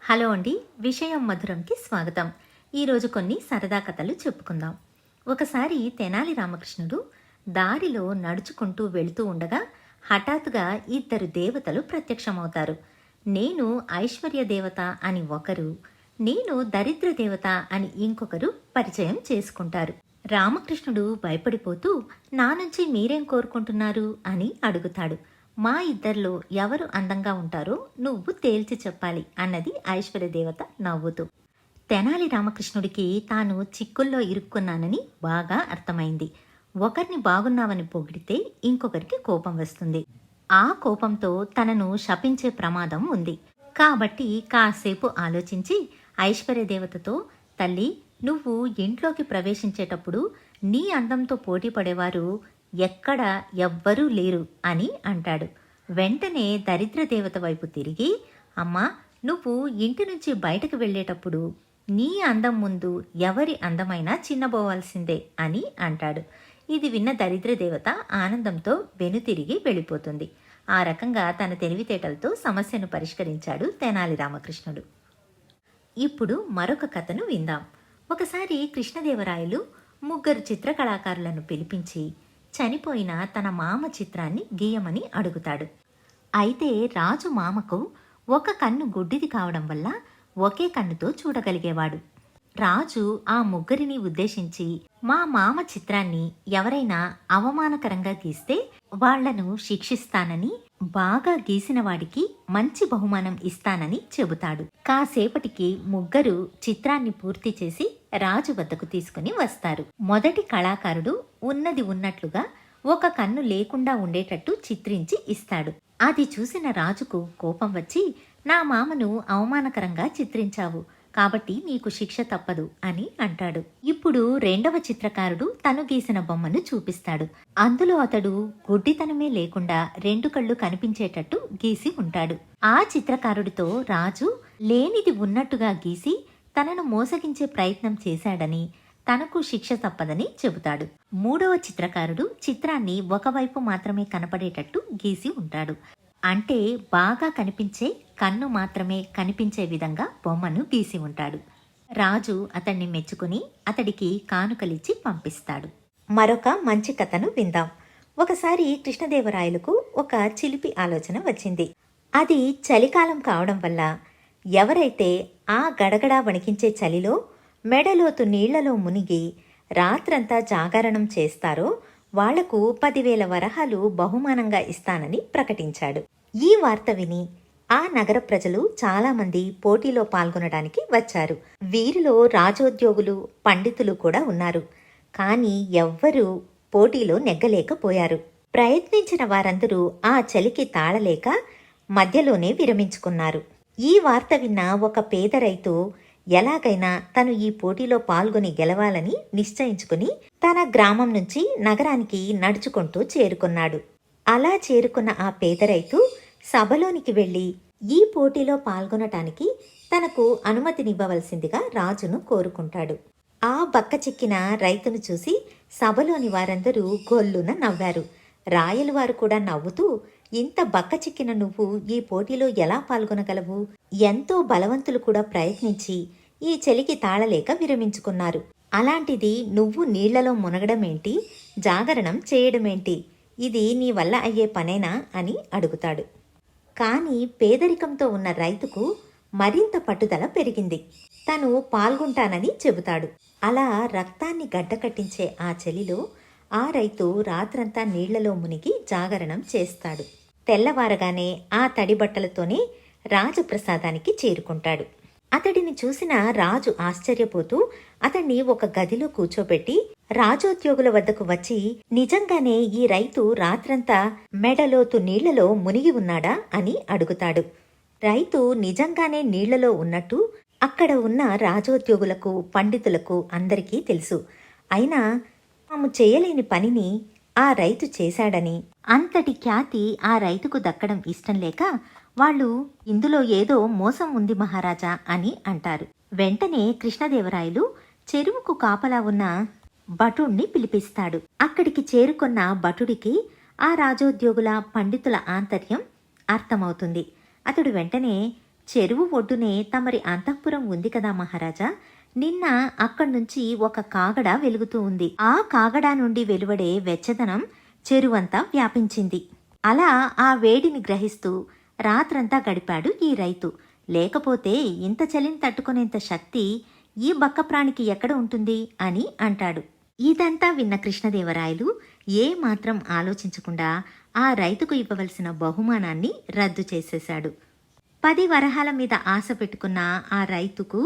Hello అండి. విషయం మధురంకి స్వాగతం. ఈరోజు కొన్ని సరదా కథలు చెప్పుకుందాం. ఒకసారి తెనాలి రామకృష్ణుడు దారిలో నడుచుకుంటూ వెళుతూ ఉండగా హఠాత్తుగా ఇద్దరు దేవతలు ప్రత్యక్షమవుతారు. నేను ఐశ్వర్య దేవత అని ఒకరు, నేను దరిద్ర దేవత అని ఇంకొకరు పరిచయం చేసుకుంటారు. రామకృష్ణుడు భయపడిపోతూ నా నుంచి మీరేం కోరుకుంటున్నారు అని అడుగుతాడు. మా ఇద్దరిలో ఎవరు అందంగా ఉంటారో నువ్వు తేల్చి చెప్పాలి అన్నది ఐశ్వర్యదేవత నవ్వుతూ. తెనాలి రామకృష్ణుడికి తాను చిక్కుల్లో ఇరుక్కున్నానని బాగా అర్థమైంది. ఒకరిని బాగున్నావని పొగిడితే ఇంకొకరికి కోపం వస్తుంది. ఆ కోపంతో తనను శపించే ప్రమాదం ఉంది. కాబట్టి కాసేపు ఆలోచించి ఐశ్వర్యదేవతతో, తల్లి, నువ్వు ఇంట్లోకి ప్రవేశించేటప్పుడు నీ అందంతో పోటీ పడేవారు ఎక్కడ ఎవ్వరూ లేరు అని అంటాడు. వెంటనే దరిద్ర దేవత వైపు తిరిగి, అమ్మా, నువ్వు ఇంటి నుంచి బయటకు వెళ్ళేటప్పుడు నీ అందం ముందు ఎవరి అందమైనా చిన్నబోవాల్సిందే అని అంటాడు. ఇది విన్న దరిద్ర దేవత ఆనందంతో వెనుతిరిగి వెళ్ళిపోతుంది. ఆ రకంగా తన తెలివితేటలతో సమస్యను పరిష్కరించాడు తెనాలి రామకృష్ణుడు. ఇప్పుడు మరొక కథను విందాం. ఒకసారి కృష్ణదేవరాయలు ముగ్గురు చిత్రకళాకారులను పిలిపించి చనిపోయిన తన మామ చిత్రాన్ని గీయమని అడుగుతాడు. అయితే రాజు మామకు ఒక కన్ను గుడ్డిది కావడం వల్ల ఒకే కన్నుతో చూడగలిగేవాడు. రాజు ఆ ముగ్గురిని ఉద్దేశించి, మా మామ చిత్రాన్ని ఎవరైనా అవమానకరంగా గీస్తే వాళ్లను శిక్షిస్తానని, బాగా గీసిన వాడికి మంచి బహుమానం ఇస్తానని చెబుతాడు. కాసేపటికి ముగ్గురు చిత్రాన్ని పూర్తి చేసి రాజు వద్దకు తీసుకుని వస్తారు. మొదటి కళాకారుడు ఉన్నది ఉన్నట్లుగా ఒక కన్ను లేకుండా ఉండేటట్టు చిత్రించి ఇస్తాడు. అది చూసిన రాజుకు కోపం వచ్చి, నా మామను అవమానకరంగా చిత్రించావు, కాబట్టి నీకు శిక్ష తప్పదు అని అంటాడు. ఇప్పుడు రెండవ చిత్రకారుడు తను గీసిన బొమ్మను చూపిస్తాడు. అందులో అతడు గుడ్డితనమే లేకుండా రెండు కళ్ళు కనిపించేటట్టు గీసి ఉంటాడు. ఆ చిత్రకారుడితో రాజు లేనిది ఉన్నట్టుగా గీసి తనను మోసగించే ప్రయత్నం చేశాడని, తనకు శిక్ష తప్పదని చెబుతాడు. మూడవ చిత్రకారుడు చిత్రాన్ని ఒకవైపు మాత్రమే కనపడేటట్టు గీసి ఉంటాడు. అంటే బాగా కనిపించే కన్ను మాత్రమే కనిపించే విధంగా బొమ్మను గీసి ఉంటాడు. రాజు అతన్ని మెచ్చుకుని అతడికి కానుకలిచ్చి పంపిస్తాడు. మరొక మంచి కథను విందాం. ఒకసారి కృష్ణదేవరాయలకు ఒక చిలిపి ఆలోచన వచ్చింది. అది చలికాలం కావడం వల్ల ఎవరైతే ఆ గడగడా వణికించే చలిలో మెడలోతు నీళ్లలో మునిగి రాత్రంతా జాగరణం చేస్తారో వాళ్లకు 10,000 వరహాలు బహుమానంగా ఇస్తానని ప్రకటించాడు. ఈ వార్త విని ఆ నగర ప్రజలు చాలామంది పోటీలో పాల్గొనడానికి వచ్చారు. వీరిలో రాజోద్యోగులు, పండితులు కూడా ఉన్నారు. కానీ ఎవ్వరూ పోటీలో నెగ్గలేకపోయారు. ప్రయత్నించిన వారందరూ ఆ చలికి తాళలేక మధ్యలోనే విరమించుకున్నారు. ఈ వార్త విన్న ఒక పేద రైతు ఎలాగైనా తను ఈ పోటీలో పాల్గొని గెలవాలని నిశ్చయించుకుని తన గ్రామం నుంచి నగరానికి నడుచుకుంటూ చేరుకున్నాడు. అలా చేరుకున్న ఆ పేద రైతు సభలోనికి వెళ్లి ఈ పోటీలో పాల్గొనటానికి తనకు అనుమతినివ్వవలసిందిగా రాజును కోరుకుంటాడు. ఆ బక్కచిక్కిన రైతును చూసి సభలోని వారందరూ గొల్లున నవ్వారు. రాయలవారు కూడా నవ్వుతూ, ఇంత బక్కచిక్కిన నువ్వు ఈ పోటీలో ఎలా పాల్గొనగలవు? ఎంతో బలవంతులు కూడా ప్రయత్నించి ఈ చలికి తాళలేక విరమించుకున్నారు. అలాంటిది నువ్వు నీళ్లలో మునగడమేంటి, జాగరణం చేయడమేంటి? ఇది నీ వల్ల అయ్యే పనేనా అని అడుగుతాడు. కానీ పేదరికంతో ఉన్న రైతుకు మరింత పట్టుదల పెరిగింది. తను పాల్గొంటానని చెబుతాడు. అలా రక్తాన్ని గడ్డకట్టించే ఆ చలిలో ఆ రైతు రాత్రంతా నీళ్లలో మునిగి జాగరణం చేస్తాడు. తెల్లవారగానే ఆ తడి బట్టలతోనే రాజప్రసాదానికి చేరుకుంటాడు. అతడిని చూసిన రాజు ఆశ్చర్యపోతూ అతన్ని ఒక గదిలో కూర్చోబెట్టి రాజోద్యోగుల వద్దకు వచ్చి, నిజంగానే ఈ రైతు రాత్రంతా మెడలోతు నీళ్లలో మునిగి ఉన్నాడా అని అడుగుతాడు. రైతు నిజంగానే నీళ్లలో ఉన్నట్టు అక్కడ ఉన్న రాజోద్యోగులకు, పండితులకు అందరికీ తెలుసు. అయినా తాము చేయలేని పనిని ఆ రైతు చేశాడని, అంతటి ఖ్యాతి ఆ రైతుకు దక్కడం ఇష్టం లేక వాళ్ళు ఇందులో ఏదో మోసం ఉంది మహారాజా అని అంటారు. వెంటనే కృష్ణదేవరాయలు చెరువుకు కాపలా ఉన్న భటుణ్ణి పిలిపిస్తాడు. అక్కడికి చేరుకున్న భటుడికి ఆ రాజోద్యోగుల, పండితుల ఆంతర్యం అర్థమవుతుంది. అతడు వెంటనే చెరువు ఒడ్డునే తమరి అంతఃపురం ఉంది కదా మహారాజా. నిన్న అక్కడ్నుంచి ఒక కాగడ వెలుగుతూ ఉంది. ఆ కాగడా నుండి వెలువడే వెచ్చదనం చెరువంతా వ్యాపించింది. అలా ఆ వేడిని గ్రహిస్తూ రాత్రంతా గడిపాడు ఈ రైతు. లేకపోతే ఇంత చలిని తట్టుకునేంత శక్తి ఈ బక్కప్రాణికి ఎక్కడ ఉంటుంది అని అంటాడు. ఇదంతా విన్న కృష్ణదేవరాయలు ఏమాత్రం ఆలోచించకుండా ఆ రైతుకు ఇవ్వవలసిన బహుమానాన్ని రద్దు చేసేశాడు. 10 వరహాల మీద ఆశ పెట్టుకున్న ఆ రైతుకు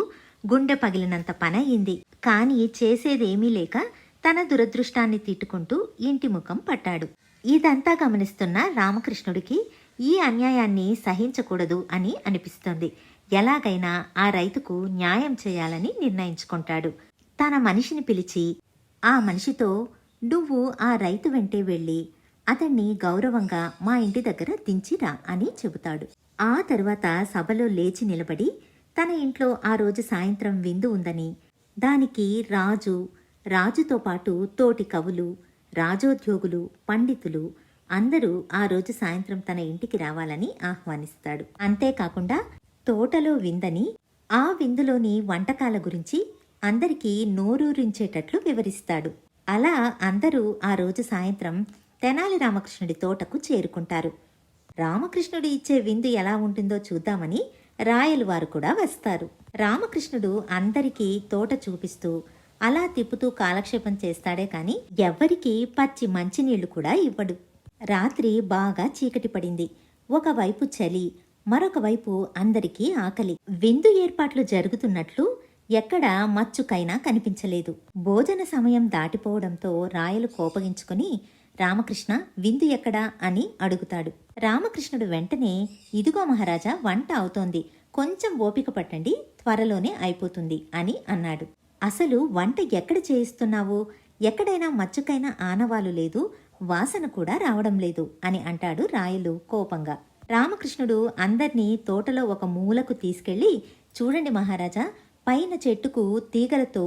గుండె పగిలినంత పనయింది. కాని చేసేదేమీ లేక తన దురదృష్టాన్ని తిట్టుకుంటూ ఇంటి ముఖం పట్టాడు. ఇదంతా గమనిస్తున్న రామకృష్ణుడికి ఈ అన్యాయాన్ని సహించకూడదు అని అనిపిస్తోంది. ఎలాగైనా ఆ రైతుకు న్యాయం చేయాలని నిర్ణయించుకుంటాడు. తన మనిషిని పిలిచి ఆ మనిషితో, నువ్వు ఆ రైతు వెంటే వెళ్ళి అతన్ని గౌరవంగా మా ఇంటి దగ్గర దించిరా అని చెబుతాడు. ఆ తరువాత సభలో లేచి నిలబడి తన ఇంట్లో ఆ రోజు సాయంత్రం విందు ఉందని, దానికి రాజుతో పాటు తోటి కవులు, రాజోద్యోగులు, పండితులు అందరూ ఆ రోజు సాయంత్రం తన ఇంటికి రావాలని ఆహ్వానిస్తాడు. అంతేకాకుండా తోటలో విందని, ఆ విందులోని వంటకాల గురించి అందరికీ నోరూరించేటట్లు వివరిస్తాడు. అలా అందరూ ఆ రోజు సాయంత్రం తెనాలి రామకృష్ణుడి తోటకు చేరుకుంటారు. రామకృష్ణుడు ఇచ్చే విందు ఎలా ఉంటుందో చూద్దామని రాయలు వారు కూడా వస్తారు. రామకృష్ణుడు అందరికీ తోట చూపిస్తూ అలా తిప్పుతూ కాలక్షేపం చేస్తాడే కాని ఎవ్వరికీ పచ్చి మంచినీళ్లు కూడా ఇవ్వడు. రాత్రి బాగా చీకటి పడింది. ఒకవైపు చలి, మరొక వైపు అందరికీ ఆకలి. విందు ఏర్పాట్లు జరుగుతున్నట్లు ఎక్కడా మచ్చుకైనా కనిపించలేదు. భోజన సమయం దాటిపోవడంతో రాయలు కోపగించుకుని, రామకృష్ణ, విందు ఎక్కడా అని అడుగుతాడు. రామకృష్ణుడు వెంటనే, ఇదిగో మహారాజా, వంట అవుతోంది, కొంచెం ఓపిక పట్టండి, త్వరలోనే అయిపోతుంది అని అన్నాడు. అసలు వంట ఎక్కడ చేయిస్తున్నావు? ఎక్కడైనా మచ్చుకైనా ఆనవాలు లేదు, వాసన కూడా రావడం లేదు అని అంటాడు రాయలు కోపంగా. రామకృష్ణుడు అందర్నీ తోటలో ఒక మూలకు తీసుకెళ్లి, చూడండి మహారాజా, పైన చెట్టుకు తీగలతో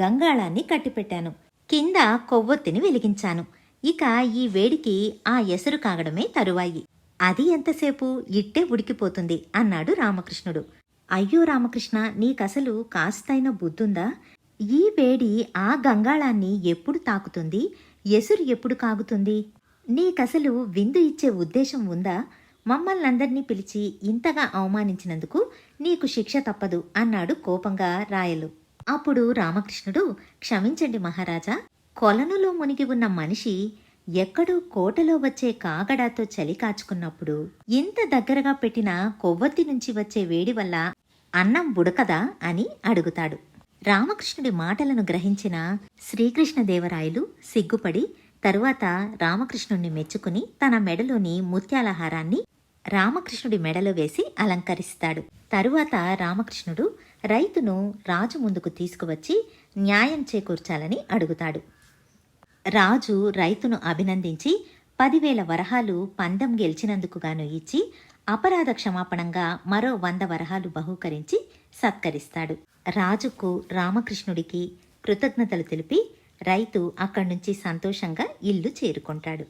గంగాళాన్ని కట్టిపెట్టాను, కింద కొవ్వొత్తిని వెలిగించాను. ఇక ఈ వేడికి ఆ ఎసరు కాగడమే తరువాయి. అది ఎంతసేపు, ఇట్టే ఉడికిపోతుంది అన్నాడు రామకృష్ణుడు. అయ్యో రామకృష్ణ, నీకసలు కాస్తైన బుద్ధుందా? ఈ వేడి ఆ గంగాళాన్ని ఎప్పుడు తాకుతుంది? ఎసురు ఎప్పుడు కాగుతుంది? నీకసలు విందు ఇచ్చే ఉద్దేశం ఉందా? మమ్మల్నందర్నీ పిలిచి ఇంతగా అవమానించినందుకు నీకు శిక్ష తప్పదు అన్నాడు కోపంగా రాయలు. అప్పుడు రామకృష్ణుడు, క్షమించండి మహారాజా, కొలనులో మునిగి ఉన్న మనిషి ఎక్కడో కోటలో వచ్చే కాగడాతో చలి కాచుకున్నప్పుడు ఇంత దగ్గరగా పెట్టిన కొవ్వొత్తి నుంచి వచ్చే వేడి వల్ల అన్నం ఉడకదా అని అడుగుతాడు. రామకృష్ణుడి మాటలను గ్రహించిన శ్రీకృష్ణదేవరాయలు సిగ్గుపడి తరువాత రామకృష్ణుణ్ణి మెచ్చుకుని తన మెడలోని ముత్యాలహారాన్ని రామకృష్ణుడి మెడలో వేసి అలంకరిస్తాడు. తరువాత రామకృష్ణుడు రైతును రాజు ముందుకు తీసుకువచ్చి న్యాయం చేకూర్చాలని అడుగుతాడు. రాజు రైతును అభినందించి 10,000 వరహాలు పందెం గెలిచినందుకు గాను ఇచ్చి అపరాధ క్షమాపణంగా మరో 100 వరహాలు బహూకరించి సత్కరిస్తాడు. రాజుకు రామకృష్ణుడికి కృతజ్ఞతలు తెలిపి రైతు అక్కడి నుంచి సంతోషంగా ఇల్లు చేరుకుంటాడు.